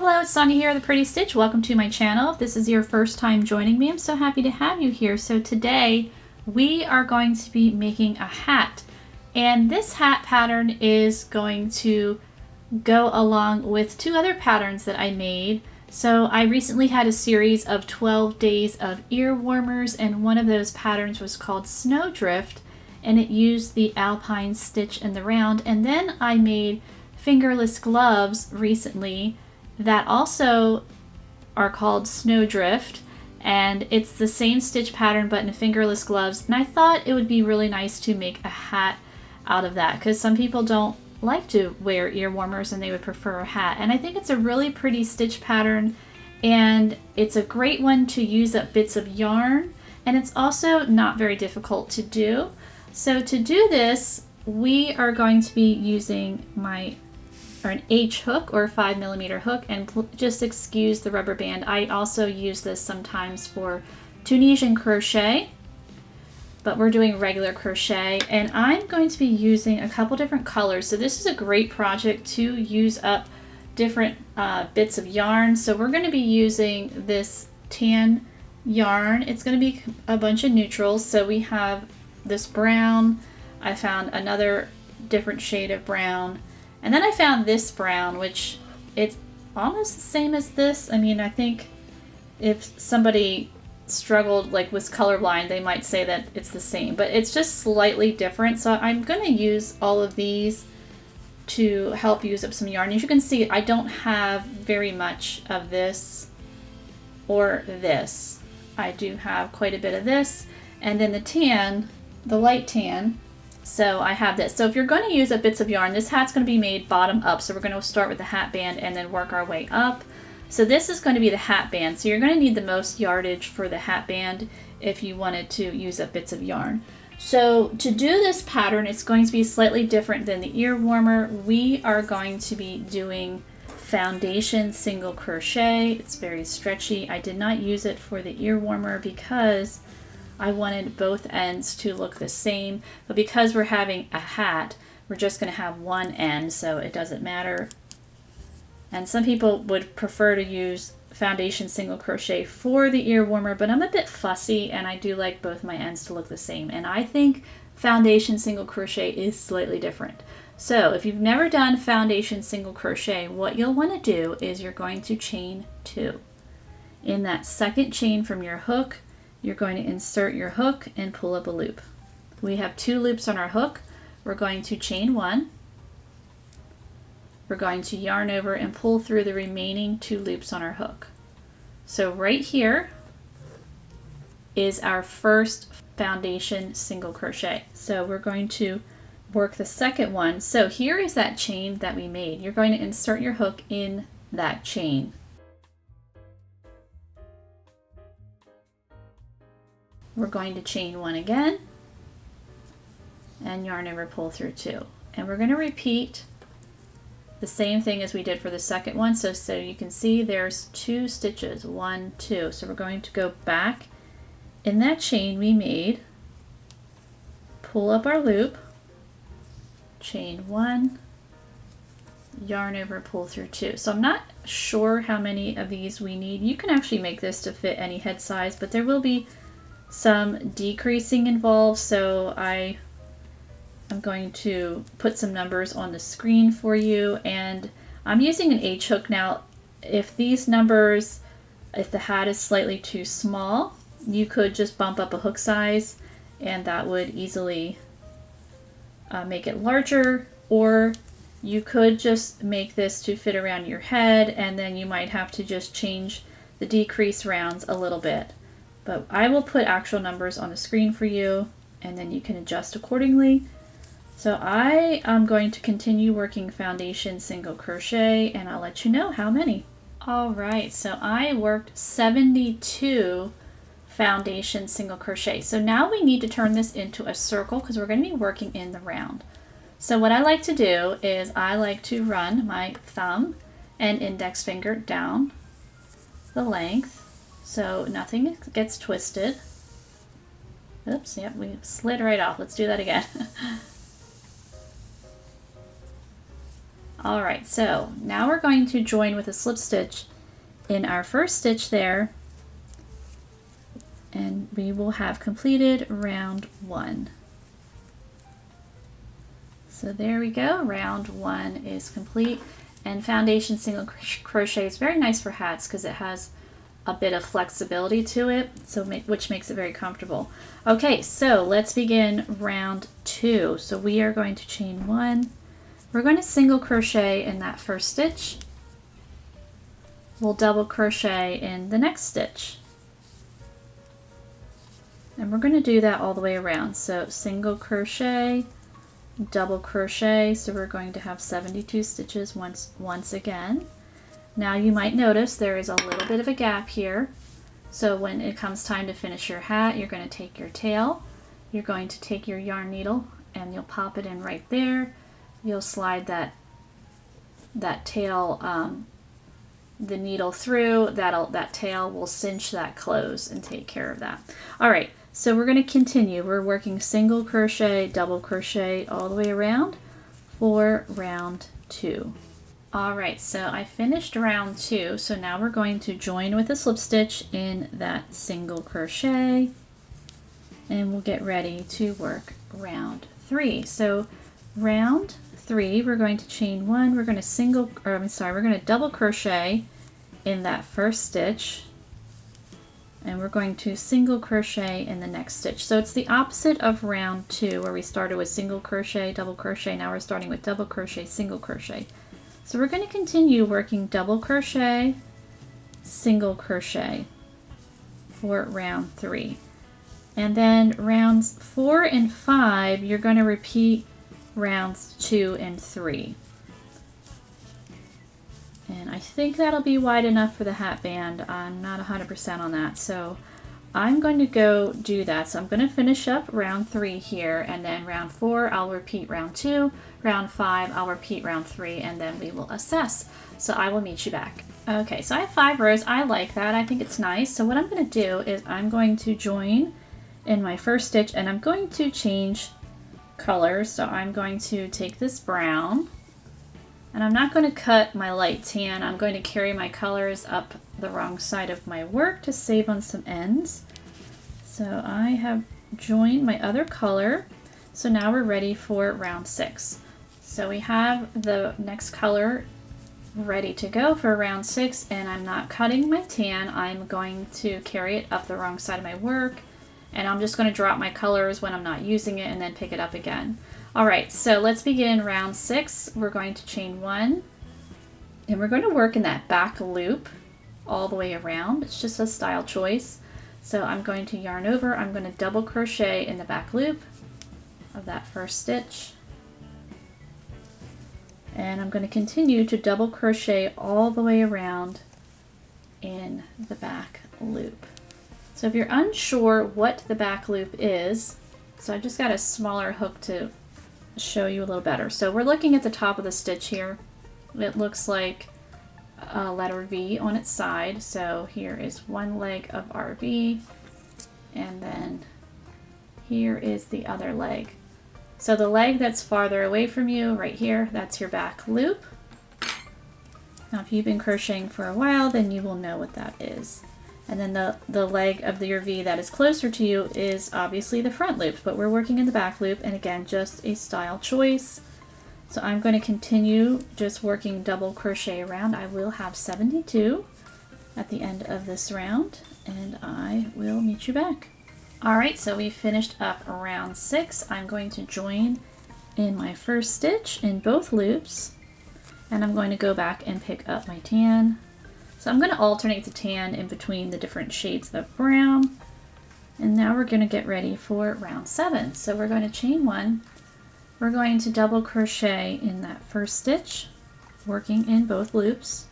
Hello, it's Sonia here, The Pretty Stitch. Welcome to my channel. If this is your first time joining me, I'm so happy to have you here. So today we are going to be making a hat. And this hat pattern is going to go along with two other patterns that I made. So I recently had a series of 12 days of ear warmers, and one of those patterns was called Snowdrift, and it used the Alpine stitch in the round. And then I made fingerless gloves recently that also are called Snowdrift, and it's the same stitch pattern but in fingerless gloves. And I thought it would be really nice to make a hat out of that because some people don't like to wear ear warmers and they would prefer a hat. And I think it's a really pretty stitch pattern, and it's a great one to use up bits of yarn, and it's also not very difficult to do. So to do this, we are going to be using an H hook or a 5mm hook, and just excuse the rubber band. I also use this sometimes for Tunisian crochet, but we're doing regular crochet, and I'm going to be using a couple different colors. So this is a great project to use up different bits of yarn. So we're going to be using this tan yarn. It's going to be a bunch of neutrals. So we have this brown, I found another different shade of brown, and then I found this brown, which it's almost the same as this. I mean, I think if somebody struggled like was colorblind, they might say that it's the same, but it's just slightly different. So I'm going to use all of these to help use up some yarn. As you can see, I don't have very much of this or this. I do have quite a bit of this, and then the tan, the light tan. So I have this. So if you're going to use up bits of yarn, this hat's going to be made bottom up. So we're going to start with the hat band and then work our way up. So this is going to be the hat band. So you're going to need the most yardage for the hat band if you wanted to use up bits of yarn. So to do this pattern, it's going to be slightly different than the ear warmer. We are going to be doing foundation single crochet. It's very stretchy. I did not use it for the ear warmer because I wanted both ends to look the same, but because we're having a hat, we're just going to have one end, so it doesn't matter. And some people would prefer to use foundation single crochet for the ear warmer, but I'm a bit fussy and I do like both my ends to look the same. And I think foundation single crochet is slightly different. So if you've never done foundation single crochet, what you'll want to do is you're going to chain 2. In that second chain from your hook, you're going to insert your hook and pull up a loop. We have 2 loops on our hook. We're going to chain 1. We're going to yarn over and pull through the remaining 2 loops on our hook. So right here is our first foundation single crochet. So we're going to work the second one. So here is that chain that we made. You're going to insert your hook in that chain. We're going to chain 1 again and yarn over, pull through 2. And we're going to repeat the same thing as we did for the second one. So you can see there's 2 stitches, 1, 2. So we're going to go back in that chain we made, pull up our loop, chain 1, yarn over, pull through 2. So I'm not sure how many of these we need. You can actually make this to fit any head size, but there will be some decreasing involved, so I'm going to put some numbers on the screen for you, and I'm using an H hook. Now if these numbers, if the hat is slightly too small, you could just bump up a hook size and that would easily make it larger, or you could just make this to fit around your head, and then you might have to just change the decrease rounds a little bit. But I will put actual numbers on the screen for you, and then you can adjust accordingly. So I am going to continue working foundation single crochet, and I'll let you know how many. All right, so I worked 72 foundation single crochet. So now we need to turn this into a circle because we're going to be working in the round. So what I like to do is I like to run my thumb and index finger down the length, so nothing gets twisted. Oops, yep, we slid right off. Let's do that again. All right, so now we're going to join with a slip stitch in our first stitch there, and we will have completed round 1. So there we go, round 1 is complete. And foundation single crochet is very nice for hats because it has a bit of flexibility to it, so which makes it very comfortable. Okay, so let's begin round 2. So we are going to chain 1. We're going to single crochet in that first stitch. We'll double crochet in the next stitch. And we're going to do that all the way around. So single crochet, double crochet, so we're going to have 72 stitches once again. Now you might notice there is a little bit of a gap here. So when it comes time to finish your hat, you're going to take your tail, you're going to take your yarn needle, and you'll pop it in right there. You'll slide that tail, the needle through, that tail will cinch that close and take care of that. All right, so we're going to continue. We're working single crochet, double crochet all the way around for round 2. All right, so I finished round 2, so now we're going to join with a slip stitch in that single crochet, and we'll get ready to work round 3. So round 3, we're going to chain 1, we're going to double crochet in that first stitch, and we're going to single crochet in the next stitch. So it's the opposite of round 2 where we started with single crochet, double crochet. Now we're starting with double crochet, single crochet. So we're going to continue working double crochet, single crochet for round 3. And then rounds 4 and 5, you're going to repeat rounds 2 and 3. And I think that'll be wide enough for the hat band. I'm not 100% on that, so I'm going to go do that. So I'm going to finish up round 3 here, and then round 4 I'll repeat round 2, round 5 I'll repeat round 3, and then we will assess. So I will meet you back. Okay, so I have 5 rows. I like that. I think it's nice. So what I'm going to do is I'm going to join in my first stitch, and I'm going to change colors. So I'm going to take this brown, and I'm not going to cut my light tan. I'm going to carry my colors up the wrong side of my work to save on some ends. So I have joined my other color. So now we're ready for round 6. So we have the next color ready to go for round 6, and I'm not cutting my tan. I'm going to carry it up the wrong side of my work, and I'm just going to drop my colors when I'm not using it and then pick it up again. All right, so let's begin round 6. We're going to chain 1, and we're going to work in that back loop all the way around. It's just a style choice. So I'm going to yarn over, I'm going to double crochet in the back loop of that first stitch, and I'm going to continue to double crochet all the way around in the back loop. So if you're unsure what the back loop is, so I just got a smaller hook to show you a little better. So we're looking at the top of the stitch here. It looks like a letter V on its side. So here is one leg of our V, and then here is the other leg. So the leg that's farther away from you, right here, that's your back loop. Now if you've been crocheting for a while, then you will know what that is. And then the leg of your V that is closer to you is obviously the front loop, but we're working in the back loop, and again, just a style choice. So I'm going to continue just working double crochet around. I will have 72 at the end of this round, and I will meet you back. All right, so we finished up round 6. I'm going to join in my first stitch in both loops, and I'm going to go back and pick up my tan. So I'm going to alternate the tan in between the different shades of brown. And now we're going to get ready for round 7. So we're going to chain 1. We're going to double crochet in that first stitch, working in both loops.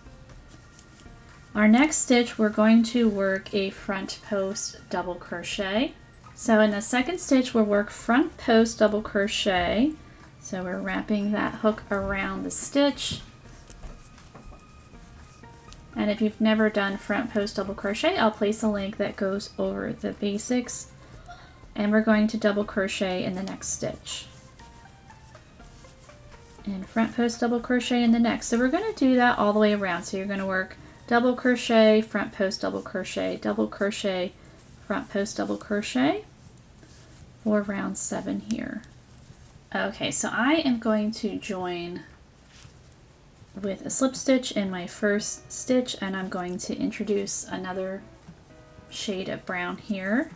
Our next stitch, we're going to work a front post double crochet. So in the second stitch, we'll work front post double crochet. So we're wrapping that hook around the stitch. And if you've never done front post double crochet, I'll place a link that goes over the basics. And we're going to double crochet in the next stitch. and front post double crochet in the next. So we're going to do that all the way around. So you're going to work double crochet, front post double crochet, double crochet, front post double crochet for round 7 here. Okay, so I am going to join with a slip stitch in my first stitch, and I'm going to introduce another shade of brown here.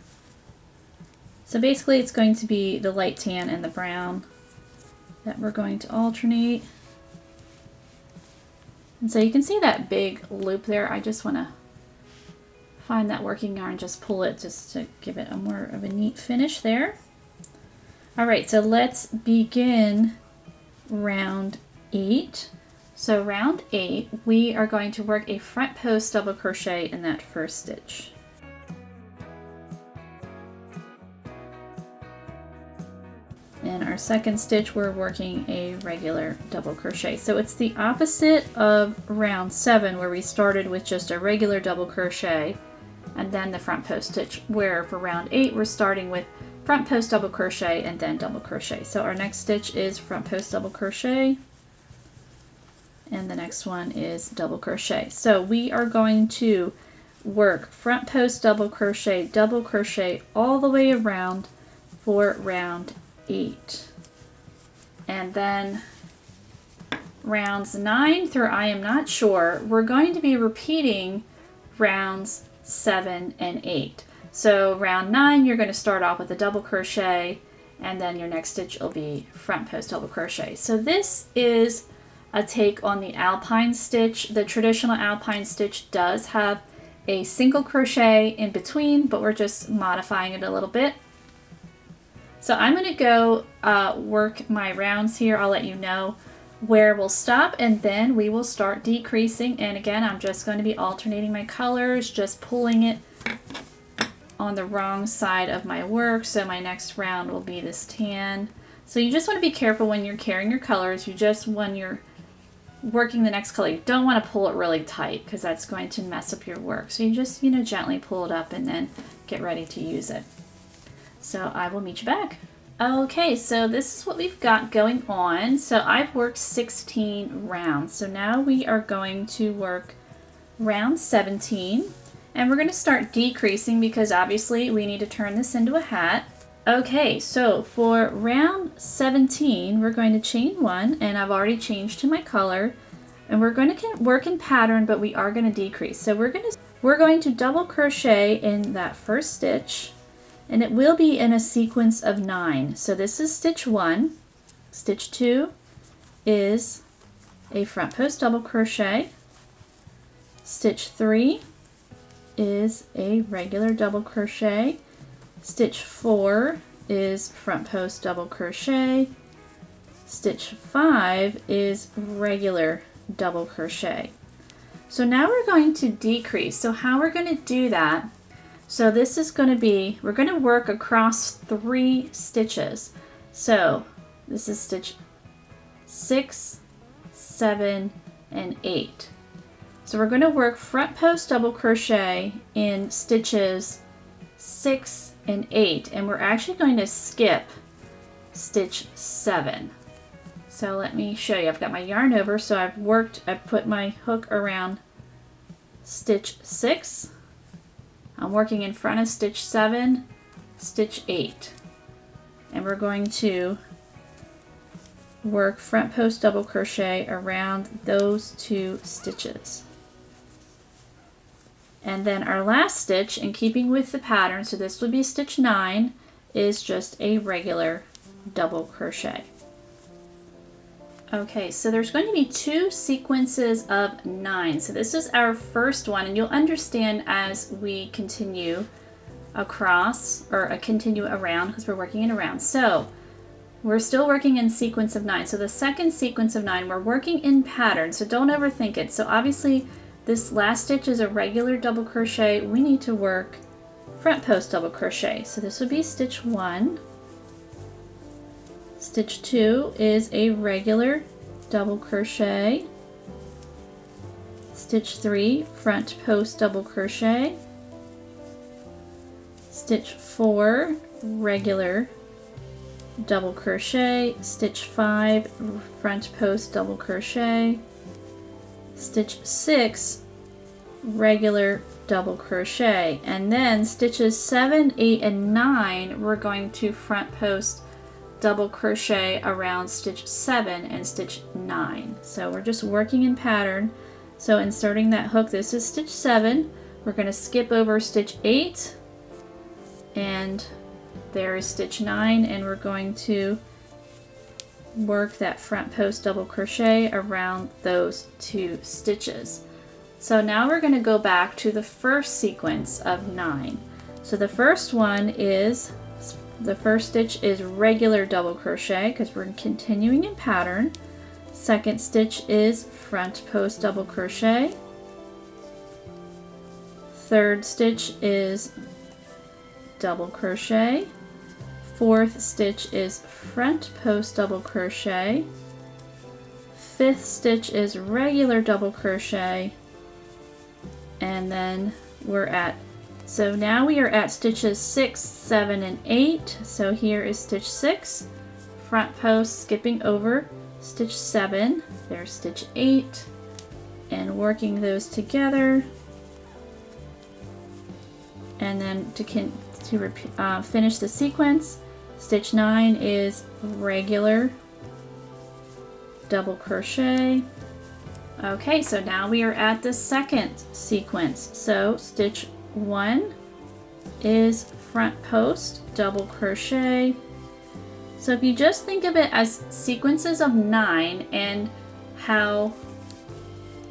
So basically it's going to be the light tan and the brown that we're going to alternate. And so you can see that big loop there. I just want to find that working yarn, just pull it just to give it a more of a neat finish there. All right, so let's begin round 8. So round 8, we are going to work a front post double crochet in that first stitch. In our second stitch, we're working a regular double crochet. So it's the opposite of round 7, where we started with just a regular double crochet and then the front post stitch, where for round 8, we're starting with front post double crochet and then double crochet. So our next stitch is front post double crochet, and the next one is double crochet. So we are going to work front post double crochet all the way around for round 8. And then rounds 9 through I am not sure, we're going to be repeating rounds 7 and 8. So round 9, you're going to start off with a double crochet, and then your next stitch will be front post double crochet. So this is a take on the Alpine stitch. The traditional Alpine stitch does have a single crochet in between, but we're just modifying it a little bit. So I'm going to go work my rounds here. I'll let you know where we'll stop, and then we will start decreasing. And again, I'm just going to be alternating my colors, just pulling it on the wrong side of my work. So my next round will be this tan. So you just want to be careful when you're carrying your colors. When you're working the next color, you don't want to pull it really tight because that's going to mess up your work. So you just, gently pull it up and then get ready to use it. So I will meet you back. Okay, so this is what we've got going on. So I've worked 16 rounds. So now we are going to work round 17, and we're going to start decreasing because obviously we need to turn this into a hat. Okay, so for round 17, we're going to chain 1, and I've already changed to my color, and we're going to work in pattern, but we are going to decrease. So we're going to double crochet in that first stitch, and it will be in a sequence of 9. So this is stitch 1. Stitch 2 is a front post double crochet. Stitch 3 is a regular double crochet. Stitch 4 is front post double crochet. Stitch 5 is regular double crochet. So now we're going to decrease. So how we're going to do that, so this is going to be, we're going to work across 3 stitches. So this is stitch 6, 7, and 8. So we're going to work front post double crochet in stitches 6 and 8, and we're actually going to skip stitch 7. So let me show you. I've got my yarn over, so I've put my hook around stitch 6. I'm working in front of stitch 7, stitch 8, and we're going to work front post double crochet around those 2 stitches. And then our last stitch, in keeping with the pattern, so this would be stitch 9, is just a regular double crochet. Okay, so there's going to be 2 sequences of 9. So this is our first one, and you'll understand as we continue across, or continue around, because we're working it around. So we're still working in sequence of 9. So the second sequence of 9, we're working in pattern, so don't overthink it. So obviously this last stitch is a regular double crochet. We need to work front post double crochet. So this would be stitch 1. Stitch 2 is a regular double crochet. Stitch 3, front post double crochet. Stitch 4, regular double crochet, stitch 5, front post double crochet, stitch 6, regular double crochet, and then stitches 7, 8, and 9 we're going to front post double crochet around stitch 7 and stitch 9. So we're just working in pattern. So inserting that hook, this is stitch 7, we're going to skip over stitch 8, and there is stitch 9, and we're going to work that front post double crochet around those 2 stitches. So now we're going to go back to the first sequence of 9. So the first stitch is regular double crochet because we're continuing in pattern. Second stitch is front post double crochet. Third stitch is double crochet. Fourth stitch is front post double crochet. Fifth stitch is regular double crochet. And then so now we are at stitches 6, 7, and 8. So here is stitch 6, front post, skipping over stitch 7, there's stitch 8, and working those together. And then to finish the sequence, stitch 9 is regular double crochet. Okay, so now we are at the second sequence. So stitch 1 is front post double crochet. So if you just think of it as sequences of 9 and how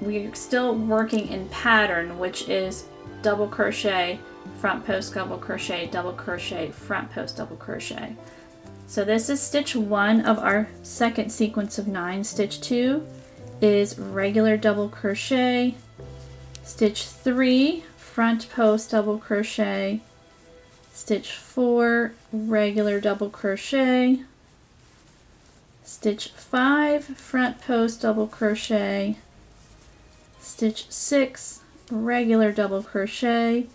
we're still working in pattern, which is double crochet, front post double crochet, front post double crochet. So this is stitch 1 of our second sequence of 9. Stitch 2 is regular double crochet. Stitch 3, front post double crochet. Stitch 4, regular double crochet. Stitch 5, front post double crochet. Stitch 6, regular double crochet.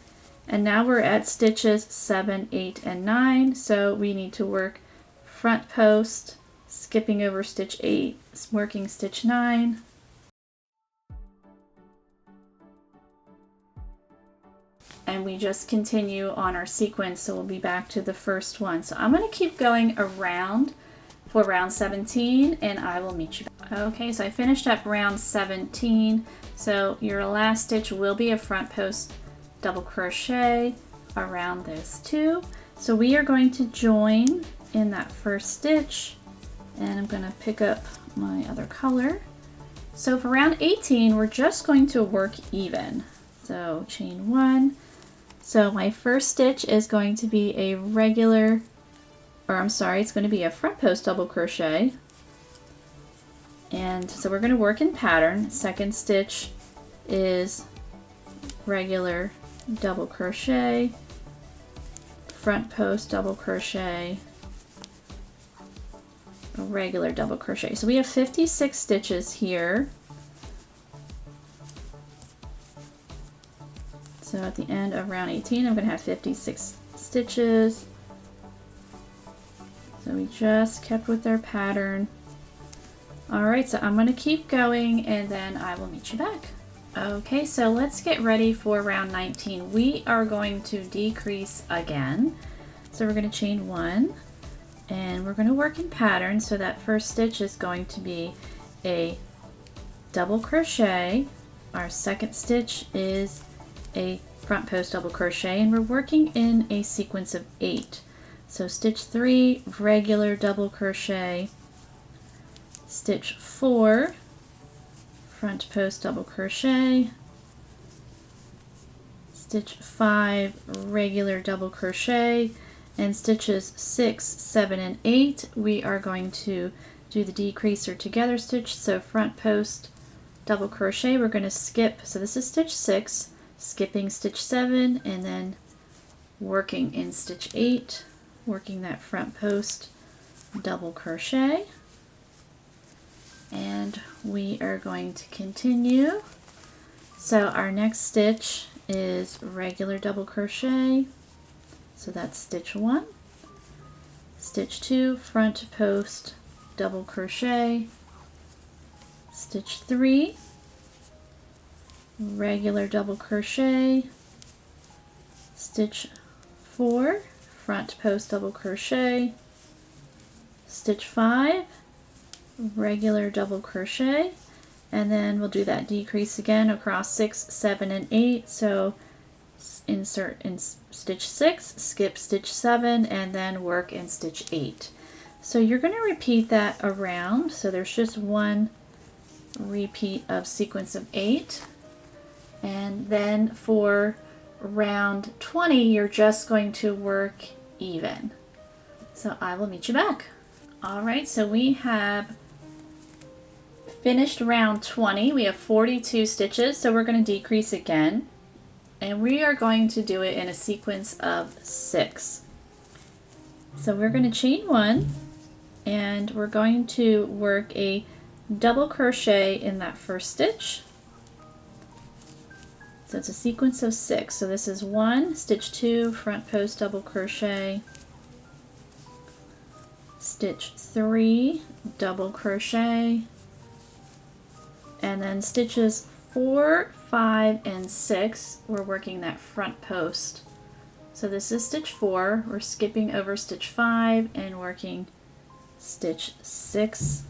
And now we're at stitches 7, 8, and 9. So we need to work front post, skipping over stitch 8, working stitch 9. And we just continue on our sequence, so we'll be back to the first one. So I'm going to keep going around for round 17, and I will meet you back. Okay, so I finished up round 17. So your last stitch will be a front post double crochet around this too. So we are going to join in that first stitch, and I'm going to pick up my other color. So for round 18, we're just going to work even. So chain 1. So my first stitch is going to be a regular, it's going to be a front post double crochet. And so we're going to work in pattern. Second stitch is regular double crochet, front post double crochet, a regular double crochet. So we have 56 stitches here. So at the end of round 18, I'm going to have 56 stitches. So we just kept with our pattern. All right, so I'm going to keep going and then I will meet you back. Okay, so let's get ready for round 19. We are going to decrease again. So we're going to chain 1 and we're going to work in pattern. So that first stitch is going to be a double crochet. Our second stitch is a front post double crochet, and we're working in a sequence of 8. So stitch 3, regular double crochet, stitch 4, front post double crochet, stitch 5, regular double crochet, and stitches 6, 7, and 8 we are going to do the decrease or together stitch. So front post double crochet, we're going to skip, so this is stitch 6, skipping stitch 7 and then working in stitch 8, working that front post double crochet, and we are going to continue. So our next stitch is regular double crochet, so that's stitch 1, stitch 2, front post double crochet, stitch 3, regular double crochet, stitch 4, front post double crochet, stitch 5, regular double crochet, and then we'll do that decrease again across 6, 7, and 8. So insert in stitch 6, skip stitch 7, and then work in stitch 8. So you're going to repeat that around. So there's just one repeat of sequence of 8, and then for round 20 you're just going to work even. So I will meet you back. Alright, so we have finished round 20. We have 42 stitches, so we're going to decrease again, and we are going to do it in a sequence of 6. So we're going to chain 1, and we're going to work a double crochet in that first stitch. So it's a sequence of 6. So this is 1, stitch 2, front post double crochet, stitch 3, double crochet, and then stitches 4, 5, and 6, we're working that front post. So this is stitch 4, we're skipping over stitch 5 and working stitch 6,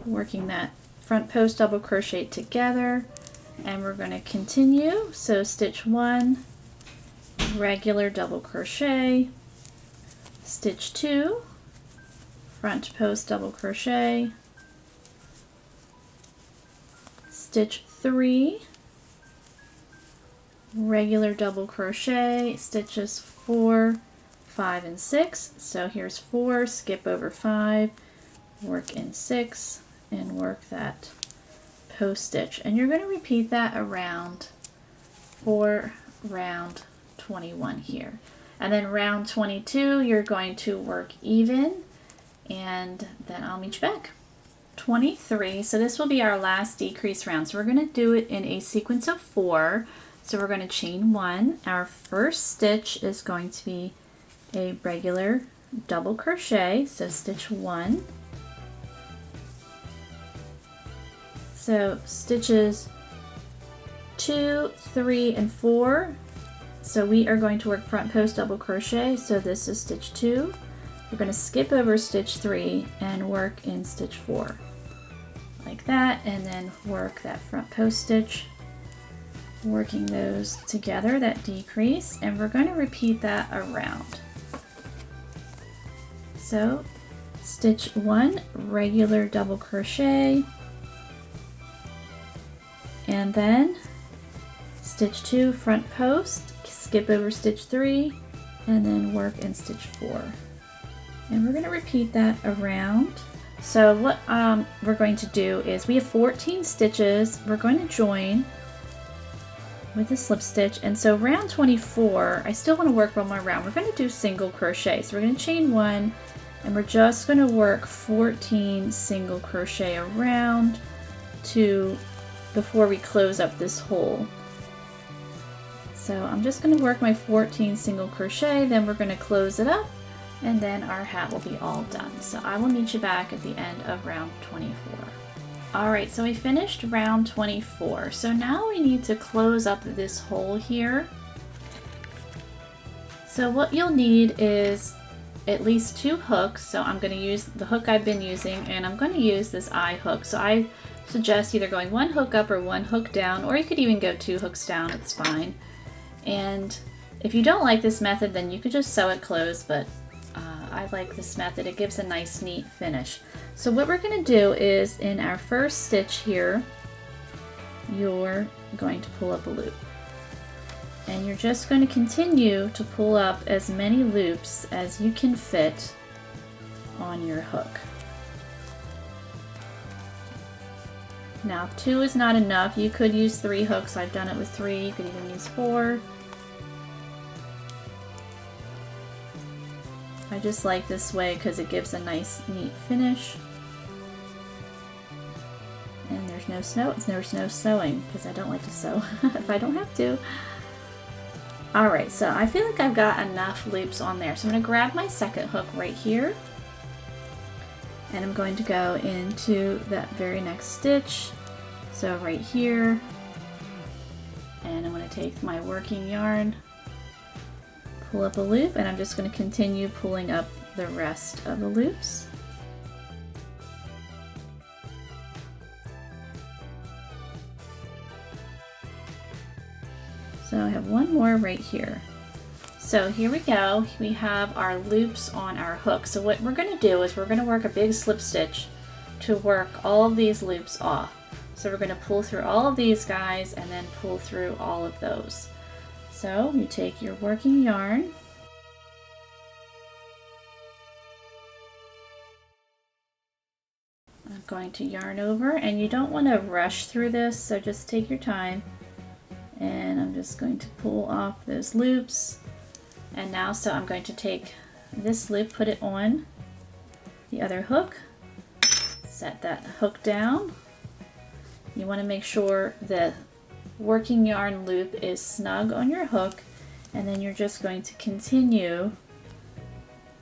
working that front post double crochet together, and we're going to continue. So stitch 1, regular double crochet, stitch 2, front post double crochet, stitch 3, regular double crochet, stitches 4, 5, and 6. So here's 4, skip over 5, work in 6, and work that post stitch. And you're going to repeat that around for round 21 here. And then round 22, you're going to work even, and then I'll meet you back. 23, so this will be our last decrease round. So we're going to do it in a sequence of 4. So we're going to chain 1. Our first stitch is going to be a regular double crochet, so stitch 1. So stitches 2, 3, and 4. So we are going to work front post double crochet. So this is stitch 2. We're going to skip over stitch 3 and work in stitch 4 like that, and then work that front post stitch, working those together, that decrease, and we're going to repeat that around. So stitch 1, regular double crochet, and then stitch 2, front post, skip over stitch 3, and then work in stitch 4. And we're going to repeat that around. So what we're going to do is, we have 14 stitches. We're going to join with a slip stitch, and so round 24, I still want to work one more round. We're going to do single crochet. So we're going to chain 1, and we're just going to work 14 single crochet around before we close up this hole. So I'm just going to work my 14 single crochet, then we're going to close it up, and then our hat will be all done. So I will meet you back at the end of round 24. Alright, so we finished round 24. So now we need to close up this hole here. So what you'll need is at least 2 hooks. So I'm going to use the hook I've been using, and I'm going to use this eye hook. So I suggest either going 1 hook up or 1 hook down, or you could even go 2 hooks down, it's fine. And if you don't like this method, then you could just sew it closed, but I like this method. It gives a nice neat finish. So what we're going to do is, in our first stitch here, you're going to pull up a loop, and you're just going to continue to pull up as many loops as you can fit on your hook. Now if 2 is not enough, you could use 3 hooks. I've done it with 3. You could even use 4. I just like this way because it gives a nice neat finish. And there's no sewing because I don't like to sew if I don't have to. All right, so I feel like I've got enough loops on there. So I'm gonna grab my second hook right here, and I'm going to go into that very next stitch. So right here, and I'm gonna take my working yarn, pull up a loop, and I'm just gonna continue pulling up the rest of the loops. So I have one more right here. So here we go. We have our loops on our hook. So what we're going to do is we're going to work a big slip stitch to work all of these loops off. So we're going to pull through all of these guys and then pull through all of those. So you take your working yarn, I'm going to yarn over, and you don't want to rush through this, so just take your time. And I'm just going to pull off those loops. And now, so I'm going to take this loop, put it on the other hook, set that hook down. You want to make sure the working yarn loop is snug on your hook, and then you're just going to continue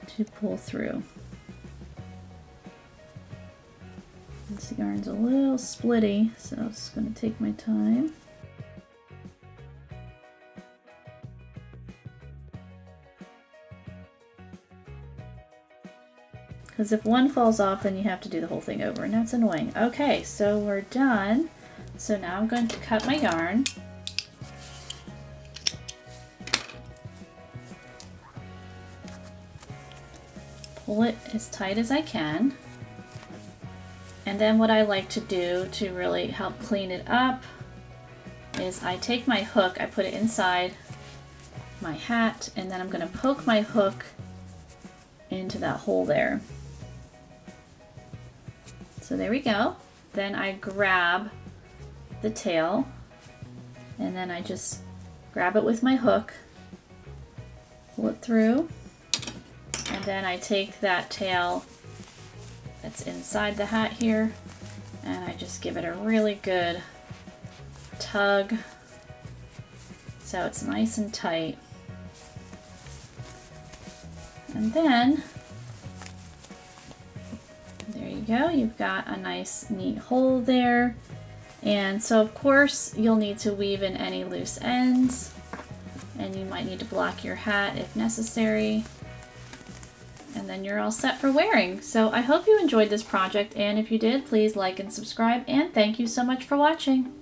to pull through. This yarn's a little splitty, so I'm just going to take my time. Because if one falls off, then you have to do the whole thing over, and that's annoying. Okay, so we're done. So now I'm going to cut my yarn. Pull it as tight as I can. And then what I like to do to really help clean it up is I take my hook, I put it inside my hat, and then I'm going to poke my hook into that hole there. So there we go. Then I grab the tail, and then I just grab it with my hook, pull it through, and then I take that tail that's inside the hat here, and I just give it a really good tug so it's nice and tight. And then there you go, you've got a nice neat hole there. And so of course you'll need to weave in any loose ends, and you might need to block your hat if necessary. And then you're all set for wearing. So I hope you enjoyed this project, and if you did, please like and subscribe, and thank you so much for watching.